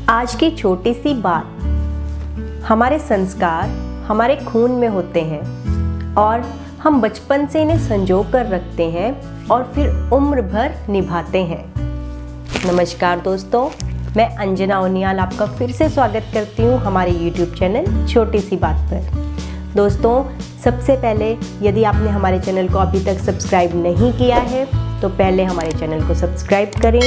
आज की छोटी सी बात, हमारे संस्कार हमारे खून में होते हैं और हम बचपन से इन्हें संजो कर रखते हैं और फिर उम्र भर निभाते हैं। नमस्कार दोस्तों, मैं अंजना उनियाल आपका फिर से स्वागत करती हूँ हमारे YouTube चैनल छोटी सी बात पर। दोस्तों, सबसे पहले यदि आपने हमारे चैनल को अभी तक सब्सक्राइब नहीं किया है तो पहले हमारे चैनल को सब्सक्राइब करें,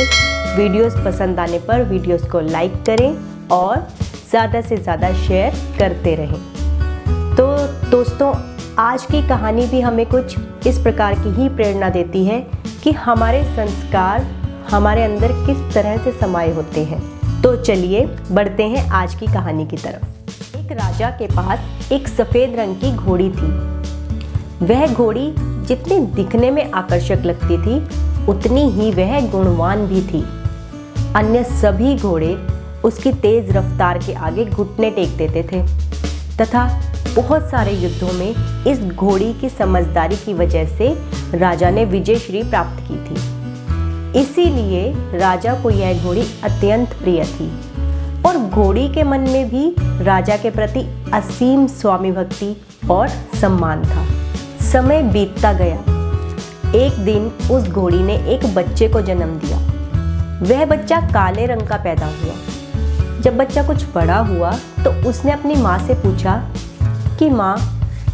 वीडियोस पसंद आने पर वीडियोस को लाइक करें और ज़्यादा से ज़्यादा शेयर करते रहें। तो दोस्तों, आज की कहानी भी हमें कुछ इस प्रकार की ही प्रेरणा देती है कि हमारे संस्कार हमारे अंदर किस तरह से समाये होते हैं। तो चलिए बढ़ते हैं आज की कहानी की तरफ। एक राजा के पास एक सफ़ेद रंग की घोड़ी थी। वह घोड़ी जितनी दिखने में आकर्षक लगती थी उतनी ही वह गुणवान भी थी। अन्य सभी घोड़े उसकी तेज रफ्तार के आगे घुटने टेक देते थे तथा बहुत सारे युद्धों में इस घोड़ी की समझदारी की वजह से राजा ने विजयश्री प्राप्त की थी। इसीलिए राजा को यह घोड़ी अत्यंत प्रिय थी और घोड़ी के मन में भी राजा के प्रति असीम स्वामी भक्ति और सम्मान था। समय बीतता गया। एक दिन उस घोड़ी ने एक बच्चे को जन्म दिया। वह बच्चा काले रंग का पैदा हुआ। जब बच्चा कुछ बड़ा हुआ तो उसने अपनी माँ से पूछा कि माँ,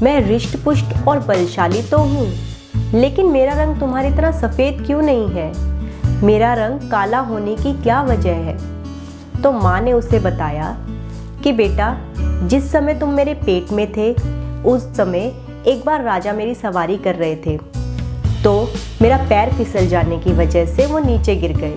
मैं रिष्ट पुष्ट और बलशाली तो हूँ, लेकिन मेरा रंग तुम्हारी तरह सफ़ेद क्यों नहीं है? मेरा रंग काला होने की क्या वजह है? तो माँ ने उसे बताया कि बेटा, जिस समय तुम मेरे पेट में थे उस समय एक बार राजा मेरी सवारी कर रहे थे तो मेरा पैर फिसल जाने की वजह से वो नीचे गिर गए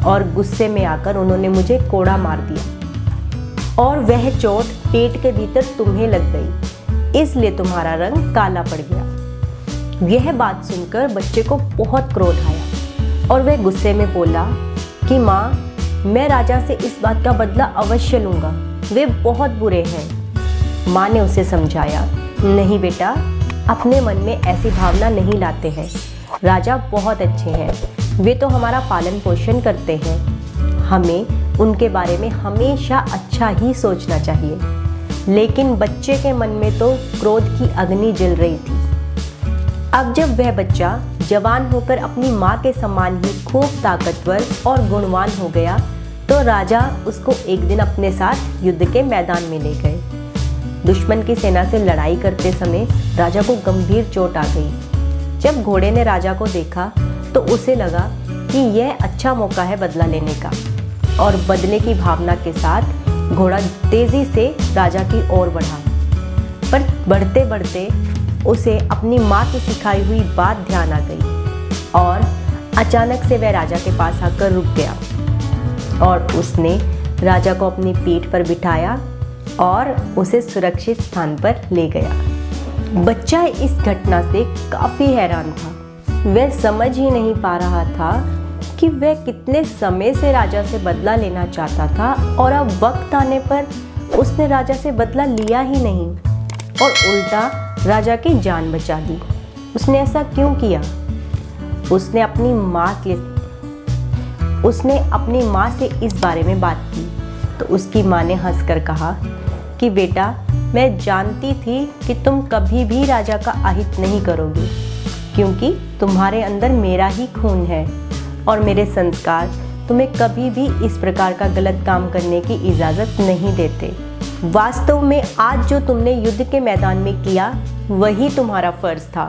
और गुस्से में आकर उन्होंने मुझे कोड़ा मार दिया और वह चोट पेट के भीतर तुम्हें लग गई, इसलिए तुम्हारा रंग काला पड़ गया। यह बात सुनकर बच्चे को बहुत क्रोध आया और वह गुस्से में बोला कि माँ, मैं राजा से इस बात का बदला अवश्य लूँगा, वे बहुत बुरे हैं। माँ ने उसे समझाया, नहीं बेटा, अपने मन में ऐसी भावना नहीं लाते हैं। राजा बहुत अच्छे हैं, वे तो हमारा पालन पोषण करते हैं। हमें उनके बारे में हमेशा अच्छा ही सोचना चाहिए। लेकिन बच्चे के मन में तो क्रोध की अग्नि जल रही थी। अब जब वह बच्चा जवान होकर अपनी माँ के समान ही खूब ताकतवर और गुणवान हो गया तो राजा उसको एक दिन अपने साथ युद्ध के मैदान में ले गए। दुश्मन की सेना से लड़ाई करते समय राजा को गंभीर चोट आ गई। जब घोड़े ने राजा को देखा तो उसे लगा कि यह अच्छा मौका है बदला लेने का और बदले की भावना के साथ घोड़ा तेजी से राजा की ओर बढ़ा। पर बढ़ते बढ़ते उसे अपनी माँ की सिखाई हुई बात ध्यान आ गई और अचानक से वह राजा के पास आकर रुक गया और उसने राजा को अपनी पीठ पर बिठाया और उसे सुरक्षित स्थान पर ले गया। बच्चा इस घटना से काफ़ी हैरान था। वह समझ ही नहीं पा रहा था कि वह कितने समय से राजा से बदला लेना चाहता था और अब वक्त आने पर उसने राजा से बदला लिया ही नहीं और उल्टा राजा की जान बचा दी। उसने ऐसा क्यों किया? उसने अपनी माँ से इस बारे में बात की तो उसकी माँ ने हंसकर कहा कि बेटा, मैं जानती थी कि तुम कभी भी राजा का अहित नहीं करोगे, क्योंकि तुम्हारे अंदर मेरा ही खून है और मेरे संस्कार तुम्हें कभी भी इस प्रकार का गलत काम करने की इजाज़त नहीं देते। वास्तव में आज जो तुमने युद्ध के मैदान में किया वही तुम्हारा फ़र्ज़ था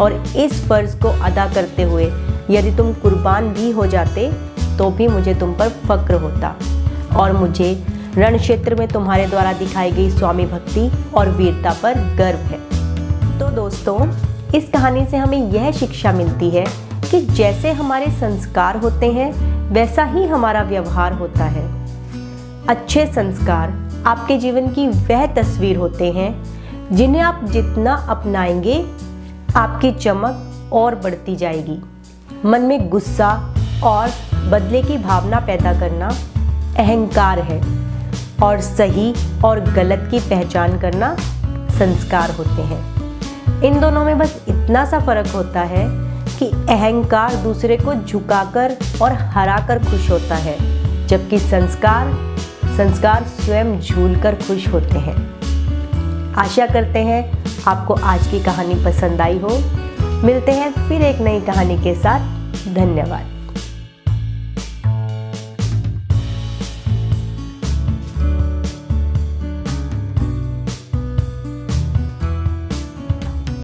और इस फ़र्ज़ को अदा करते हुए यदि तुम कुर्बान भी हो जाते तो भी मुझे तुम पर फ़क्र होता और मुझे रण क्षेत्र में तुम्हारे द्वारा दिखाई गई स्वामी भक्ति और वीरता पर गर्व है। तो दोस्तों, इस कहानी से हमें यह शिक्षा मिलती है कि जैसे हमारे संस्कार होते हैं वैसा ही हमारा व्यवहार होता है। अच्छे संस्कार आपके जीवन की वह तस्वीर होते हैं जिन्हें आप जितना अपनाएंगे आपकी चमक और बढ़ती जाएगी। मन में गुस्सा और बदले की भावना पैदा करना अहंकार है और सही और गलत की पहचान करना संस्कार होते हैं। इन दोनों में बस इतना सा फर्क होता है कि अहंकार दूसरे को झुकाकर और हराकर खुश होता है, जबकि संस्कार संस्कार स्वयं झूलकर खुश होते हैं। आशा करते हैं आपको आज की कहानी पसंद आई हो। मिलते हैं फिर एक नई कहानी के साथ। धन्यवाद।